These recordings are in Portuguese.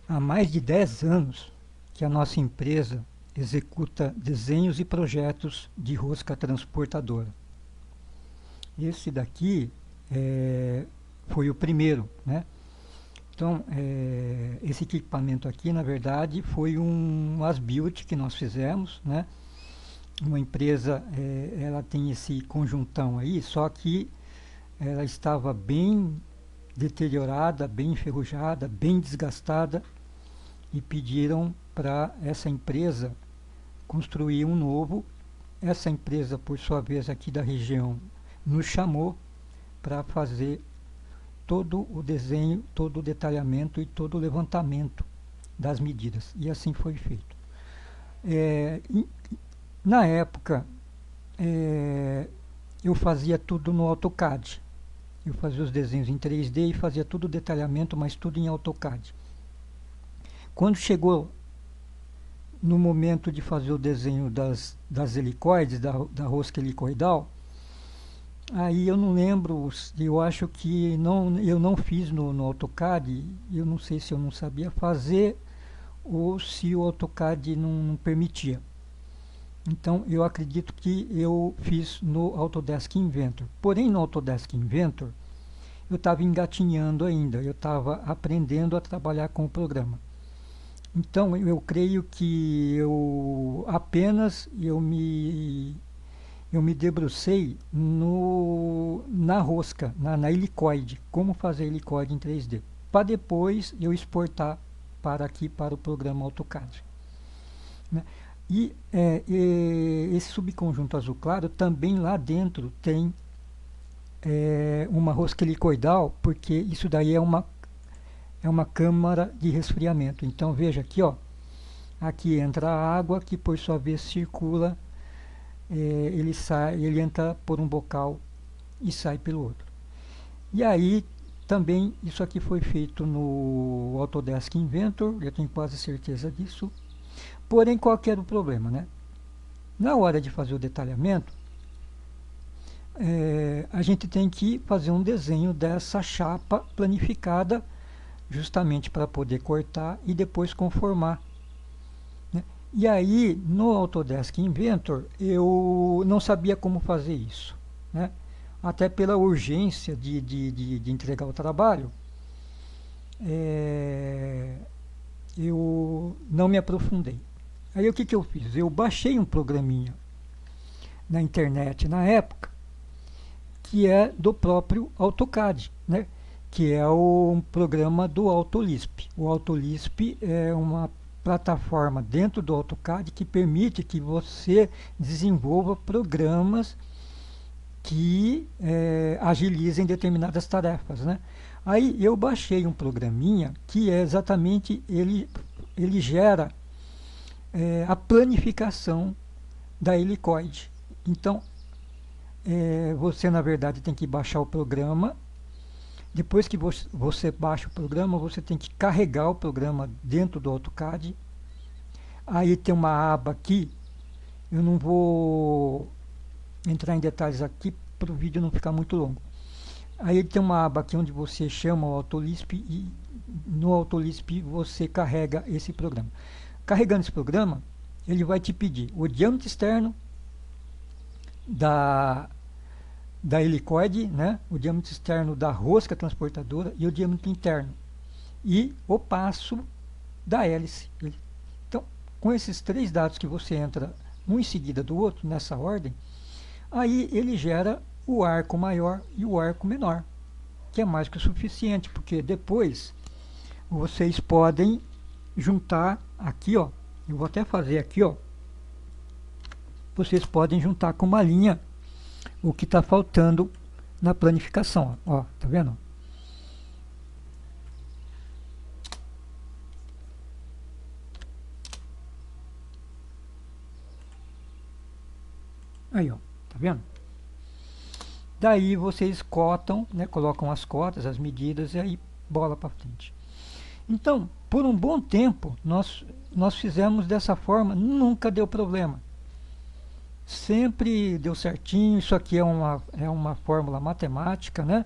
há mais de 10 anos que a nossa empresa executa desenhos e projetos de rosca transportadora. Esse daqui foi o primeiro, né? Então, esse equipamento aqui, na verdade, foi um as-built que nós fizemos, né? Uma empresa, ela tem esse conjuntão aí, só que ela estava bem deteriorada, bem enferrujada, bem desgastada, e pediram para essa empresa construir um novo. Essa empresa, por sua vez, aqui da região, nos chamou para fazer todo o desenho, todo o detalhamento e todo o levantamento das medidas. E assim foi feito. Na época, eu fazia tudo no AutoCAD. Eu fazia os desenhos em 3D e fazia tudo o detalhamento, mas tudo em AutoCAD. Quando chegou no momento de fazer o desenho das helicoides, da rosca helicoidal, aí eu não lembro, eu acho que eu não fiz no AutoCAD, eu não sei se eu não sabia fazer ou se o AutoCAD não permitia. Então eu acredito que eu fiz no Autodesk Inventor. Porém, no Autodesk Inventor, eu estava engatinhando ainda, eu estava aprendendo a trabalhar com o programa. Então eu creio que eu me debrucei na rosca, na helicoide, como fazer helicoide em 3D, para depois eu exportar para aqui para o programa AutoCAD, né? Esse subconjunto azul claro também lá dentro tem uma rosca helicoidal, porque isso daí é uma câmara de resfriamento. Então veja aqui, ó, aqui entra a água que por sua vez circula, ele entra por um bocal e sai pelo outro. E aí também isso aqui foi feito no Autodesk Inventor, eu tenho quase certeza disso. Porém, qual que era o problema, né? Na hora de fazer o detalhamento, a gente tem que fazer um desenho dessa chapa planificada, justamente para poder cortar e depois conformar, né? E aí, no Autodesk Inventor, eu não sabia como fazer isso, né? Até pela urgência de entregar o trabalho, eu não me aprofundei. Aí o que eu fiz? Eu baixei um programinha na internet na época, que é do próprio AutoCAD, né? Que é um programa do AutoLisp. O AutoLisp é uma plataforma dentro do AutoCAD que permite que você desenvolva programas que agilizem determinadas tarefas, né? Aí eu baixei um programinha que é exatamente, ele gera a planificação da helicoide. Então, você na verdade tem que baixar o programa. Depois que você baixa o programa, você tem que carregar o programa dentro do AutoCAD. Aí tem uma aba aqui, eu não vou entrar em detalhes aqui para o vídeo não ficar muito longo. Aí tem uma aba aqui onde você chama o AutoLisp e no AutoLisp você carrega esse programa. Carregando esse programa, ele vai te pedir o diâmetro externo da helicoide, né? O diâmetro externo da rosca transportadora e o diâmetro interno. E o passo da hélice. Então, com esses três dados que você entra um em seguida do outro, nessa ordem, aí ele gera o arco maior e o arco menor, que é mais que o suficiente, porque depois vocês podem juntar aqui, ó, eu vou até fazer aqui, ó, vocês podem juntar com uma linha o que está faltando na planificação, ó, tá vendo? Aí, ó, tá vendo? Daí vocês cotam, né, colocam as cotas, as medidas e aí bola para frente. Então, por um bom tempo, nós fizemos dessa forma, nunca deu problema. Sempre deu certinho, isso aqui é uma fórmula matemática, né?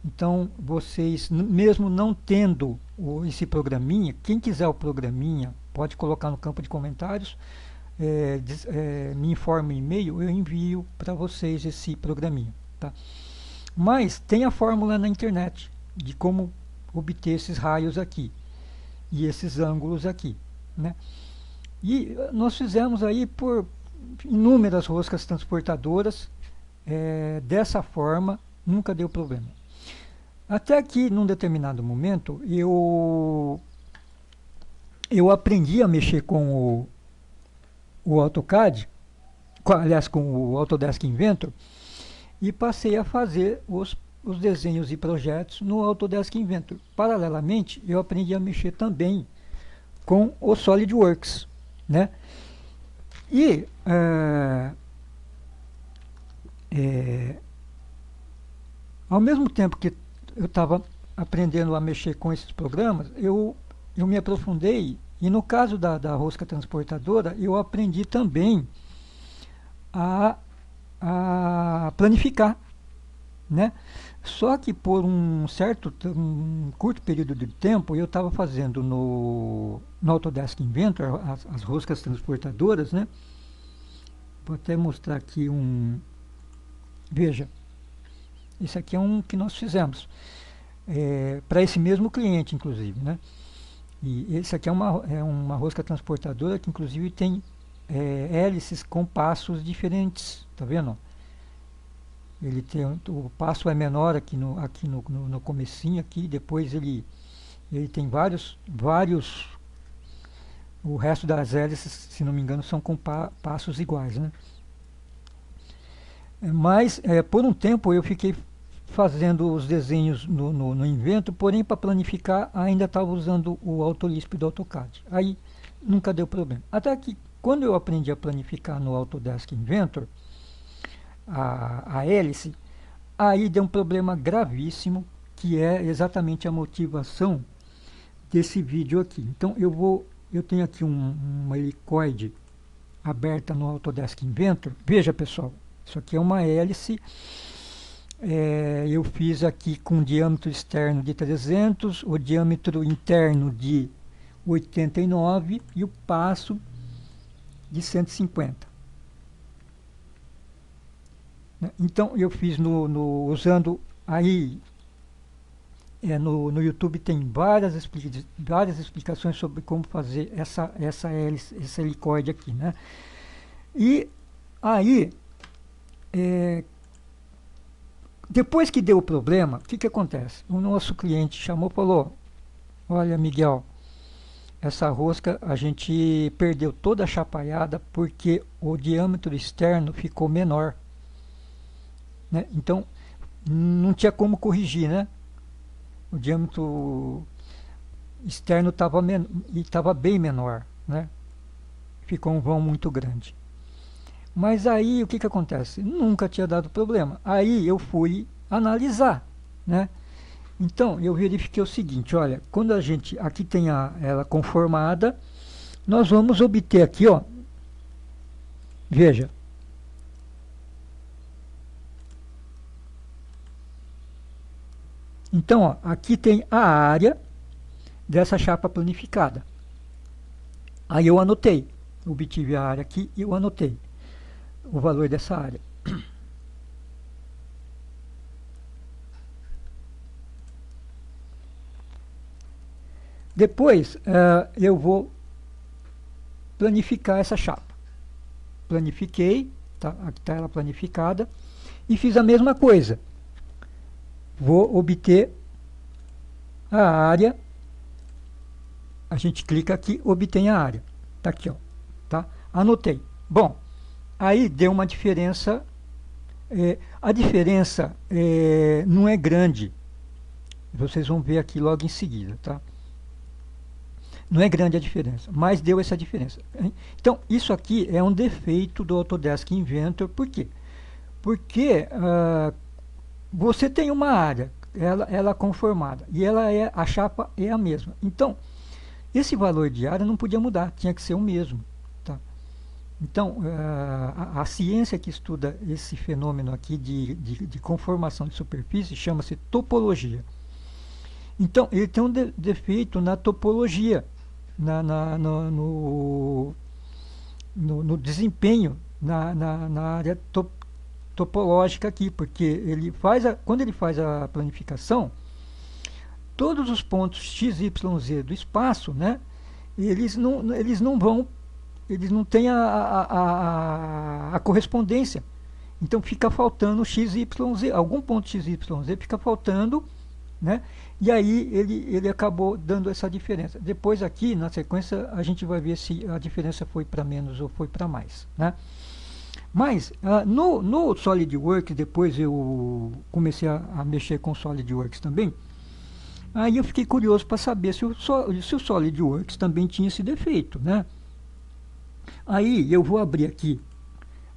Então, vocês, mesmo não tendo esse programinha. Quem quiser o programinha, pode colocar no campo de comentários, me informa um e-mail, eu envio para vocês esse programinha, tá? Mas tem a fórmula na internet de como obter esses raios aqui e esses ângulos aqui, né? E nós fizemos aí por inúmeras roscas transportadoras, dessa forma, nunca deu problema. Até que, num determinado momento, eu aprendi a mexer com o AutoCAD, aliás, com o Autodesk Inventor, e passei a fazer os desenhos e projetos no Autodesk Inventor. Paralelamente, eu aprendi a mexer também com o SolidWorks, né? E ao mesmo tempo que eu estava aprendendo a mexer com esses programas, eu me aprofundei, e no caso da rosca transportadora, eu aprendi também a planificar, né? Só que por um curto período de tempo, eu estava fazendo no Autodesk Inventor as roscas transportadoras, né? Vou até mostrar aqui veja, esse aqui é um que nós fizemos para esse mesmo cliente, inclusive, né? E esse aqui é uma rosca transportadora que inclusive tem hélices com passos diferentes, tá vendo? Ele tem, o passo é menor aqui no comecinho aqui, depois ele tem vários, o resto das hélices, se não me engano, são com passos iguais, né? Mas por um tempo eu fiquei fazendo os desenhos no Inventor, porém para planificar ainda estava usando o AutoLisp do AutoCAD. Aí nunca deu problema. Até que quando eu aprendi a planificar no Autodesk Inventor, a hélice, aí deu um problema gravíssimo, que é exatamente a motivação desse vídeo aqui. Então eu tenho aqui uma helicoide aberta no Autodesk Inventor. Veja, pessoal, isso aqui é uma hélice. Eu fiz aqui com diâmetro externo de 300, o diâmetro interno de 89 e o passo de 150. Então eu fiz usando aí no YouTube, tem várias explicações sobre como fazer essa helicoide aqui, né? E aí depois que deu o problema, o que acontece? O nosso cliente chamou e falou: olha, Miguel, essa rosca a gente perdeu toda a chapaiada porque o diâmetro externo ficou menor, né? Então não tinha como corrigir, né? O diâmetro externo estava bem menor, né? Ficou um vão muito grande. Mas aí o que acontece? Nunca tinha dado problema. Aí eu fui analisar, né? Então eu verifiquei o seguinte: olha, quando a gente aqui tem ela conformada, nós vamos obter aqui, ó, veja, então ó, aqui tem a área dessa chapa planificada. Aí eu anotei, obtive a área aqui e eu anotei o valor dessa área. Depois eu vou planificar essa chapa. Planifiquei, tá? Aqui está ela planificada, e fiz a mesma coisa. Vou obter a área. A gente clica aqui, obtém a área. Tá aqui, ó, tá? Anotei. Bom, aí deu uma diferença. A diferença não é grande. Vocês vão ver aqui logo em seguida, tá? Não é grande a diferença, mas deu essa diferença. Então, isso aqui é um defeito do Autodesk Inventor. Por quê? Porque você tem uma área, ela conformada, e a chapa é a mesma. Então, esse valor de área não podia mudar, tinha que ser o mesmo. Tá? Então, a ciência que estuda esse fenômeno aqui de conformação de superfície chama-se topologia. Então, ele tem um defeito na topologia, no desempenho, na área topológica aqui, porque quando ele faz a planificação, todos os pontos x, y, z do espaço, né, eles não têm a correspondência. Então fica faltando x, y, z, algum ponto x, y, z fica faltando, né? E aí ele acabou dando essa diferença. Depois aqui, na sequência, a gente vai ver se a diferença foi para menos ou foi para mais, né? Mas no SolidWorks, depois eu comecei a mexer com SolidWorks também. Aí eu fiquei curioso para saber se o SolidWorks também tinha esse defeito, né? Aí eu vou abrir aqui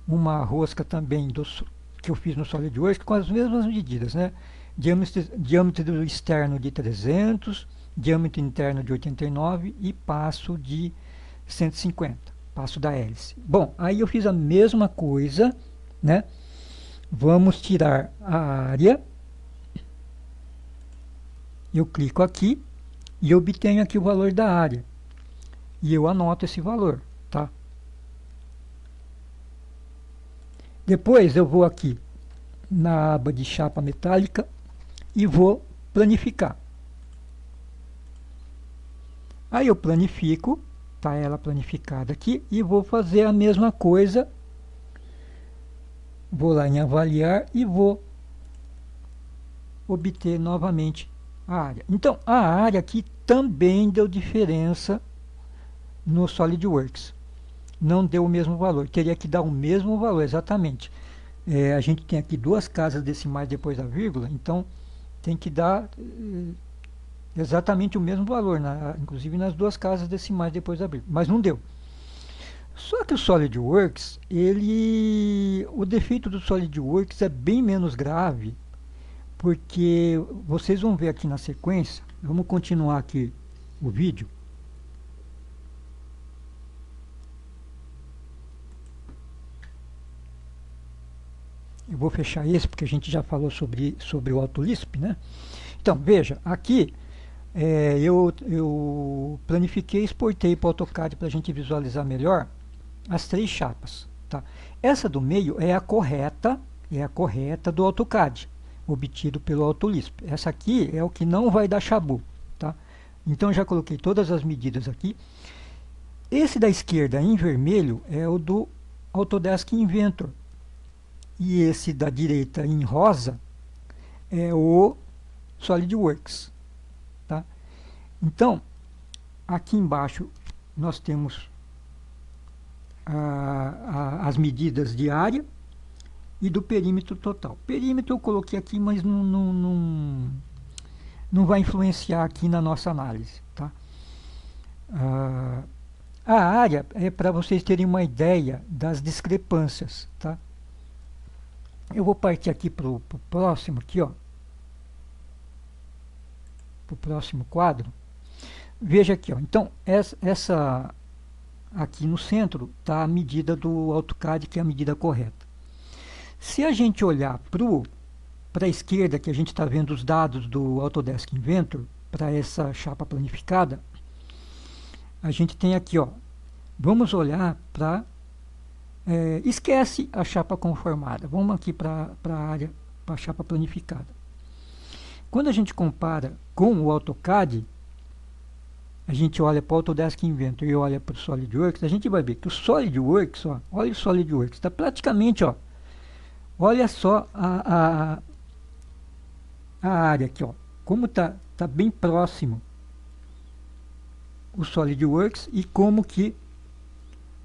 uma rosca também que eu fiz no SolidWorks com as mesmas medidas, né? Diâmetro externo de 300, diâmetro interno de 89 e passo de 150, passo da hélice. Bom, aí eu fiz a mesma coisa, né? Vamos tirar a área. Eu clico aqui e obtenho aqui o valor da área. E eu anoto esse valor, tá? Depois eu vou aqui na aba de chapa metálica e vou planificar. Aí eu planifico, tá ela planificada aqui, e vou fazer a mesma coisa. Vou lá em avaliar e vou obter novamente a área. Então, a área aqui também deu diferença no SolidWorks. Não deu o mesmo valor. Teria que dar o mesmo valor, exatamente. A gente tem aqui duas casas decimais depois da vírgula, então tem que dar exatamente o mesmo valor, inclusive nas duas casas decimais depois da vírgula. Mas não deu. Só que o SolidWorks, o defeito do SolidWorks é bem menos grave, porque vocês vão ver aqui na sequência. Vamos continuar aqui o vídeo. Eu vou fechar esse, porque a gente já falou sobre o AutoLisp, né? Então, veja, aqui eu planifiquei e exportei para o AutoCAD para a gente visualizar melhor as três chapas, tá? Essa do meio é a correta do AutoCAD, obtido pelo AutoLisp. Essa aqui é o que não vai dar chabu, tá? Então, já coloquei todas as medidas aqui. Esse da esquerda em vermelho é o do Autodesk Inventor. E esse da direita em rosa é o SolidWorks, tá? Então, aqui embaixo nós temos as medidas de área e do perímetro total. Perímetro eu coloquei aqui, mas não vai influenciar aqui na nossa análise, tá? A área é para vocês terem uma ideia das discrepâncias, tá? Eu vou partir aqui para o próximo, aqui, ó. Para o próximo quadro. Veja aqui, ó. Então, essa aqui no centro está a medida do AutoCAD, que é a medida correta. Se a gente olhar para a esquerda, que a gente está vendo os dados do Autodesk Inventor, para essa chapa planificada, a gente tem aqui, ó. Vamos olhar para... esquece a chapa conformada. Vamos aqui para a área, para a chapa planificada. Quando a gente compara com o AutoCAD, a gente olha para o Autodesk Inventor e olha para o SolidWorks, a gente vai ver que o SolidWorks, ó, olha o SolidWorks, está praticamente, ó, olha só a área aqui, ó, como tá bem próximo o SolidWorks e como que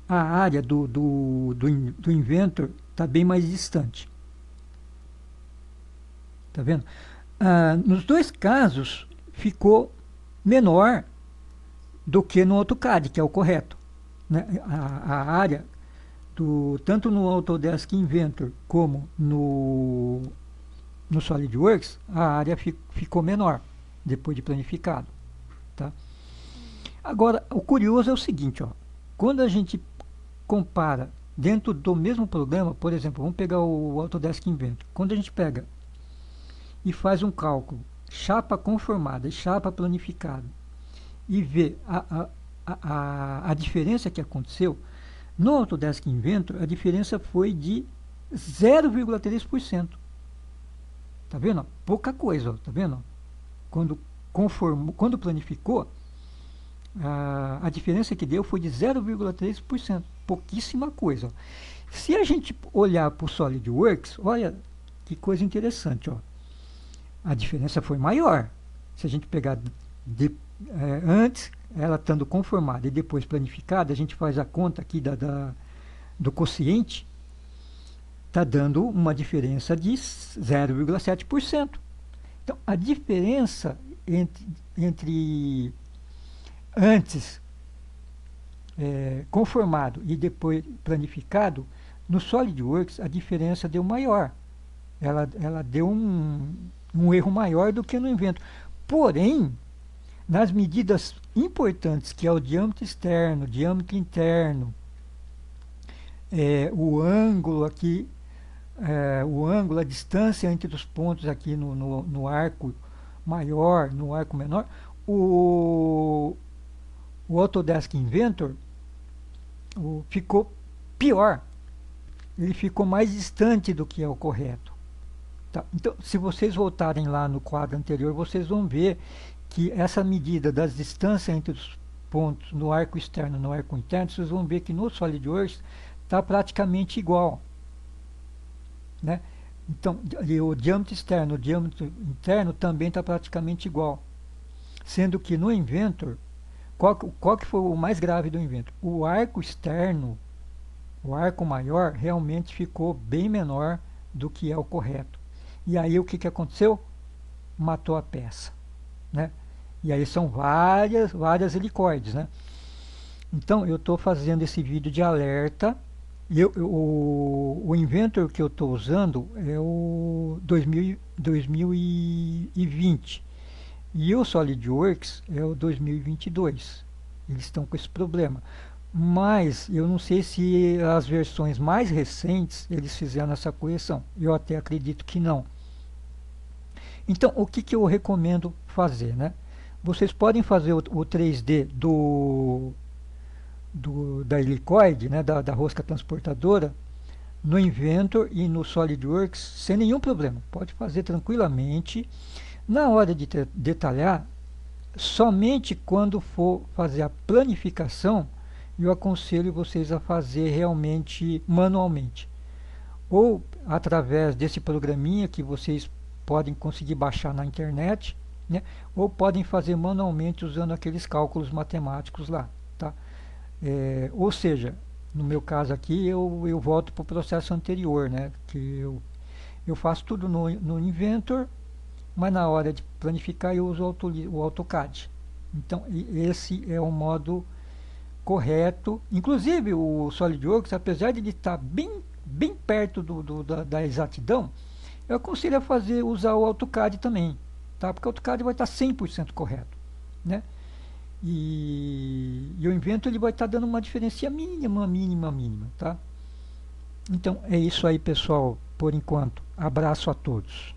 a área do Inventor está bem mais distante. Tá vendo? Nos dois casos ficou menor do que no AutoCAD, que é o correto, né? A área tanto no Autodesk Inventor como no SolidWorks, a área ficou menor depois de planificado, tá? Agora, o curioso é o seguinte, ó, quando a gente compara dentro do mesmo programa, por exemplo, vamos pegar o Autodesk Inventor. Quando a gente pega e faz um cálculo chapa conformada e chapa planificada e ver a diferença que aconteceu, no Autodesk Inventor a diferença foi de 0,3%. Tá vendo? Pouca coisa, ó, tá vendo? Quando planificou, a diferença que deu foi de 0,3%. Pouquíssima coisa. Ó. Se a gente olhar para o SolidWorks, olha que coisa interessante. Ó. A diferença foi maior. Se a gente pegar antes, ela estando conformada e depois planificada, a gente faz a conta aqui do quociente, está dando uma diferença de 0,7%. Então, a diferença entre antes conformado e depois planificado, no SolidWorks a diferença deu maior. Ela deu um erro maior do que no Inventor. Porém, nas medidas importantes, que é o diâmetro externo, diâmetro interno, o ângulo aqui, a distância entre os pontos aqui no arco maior, no arco menor, o Autodesk Inventor ficou pior. Ele ficou mais distante do que é o correto. Tá? Então, se vocês voltarem lá no quadro anterior, vocês vão ver que essa medida das distâncias entre os pontos no arco externo e no arco interno, vocês vão ver que no SolidWorks está praticamente igual. Né? Então, o diâmetro externo e o diâmetro interno também está praticamente igual. Sendo que no Inventor, qual que foi o mais grave do Inventor? O arco externo, o arco maior, realmente ficou bem menor do que é o correto. E aí o que aconteceu? Matou a peça. Né? E aí são várias helicoides. Né? Então eu estou fazendo esse vídeo de alerta. O Inventor que eu estou usando é o 2020. E o SolidWorks é o 2022. Eles estão com esse problema. Mas eu não sei se as versões mais recentes eles fizeram essa correção. Eu até acredito que não. Então, o que eu recomendo fazer? Né? Vocês podem fazer o 3D da helicoide, né, da rosca transportadora, no Inventor e no SolidWorks sem nenhum problema. Pode fazer tranquilamente. Na hora de detalhar, somente quando for fazer a planificação, eu aconselho vocês a fazer realmente manualmente. Ou através desse programinha que vocês podem conseguir baixar na internet, né? Ou podem fazer manualmente usando aqueles cálculos matemáticos lá. Tá? Ou seja, no meu caso aqui, eu volto para o processo anterior, né? Que eu faço tudo no Inventor, mas na hora de planificar eu uso o AutoCAD. Então, esse é o modo correto. Inclusive, o SolidWorks, apesar de ele estar bem perto da exatidão, eu aconselho a usar o AutoCAD também, tá? Porque o AutoCAD vai estar 100% correto, né? E o Inventor ele vai estar dando uma diferença mínima, tá? Então, é isso aí, pessoal, por enquanto. Abraço a todos.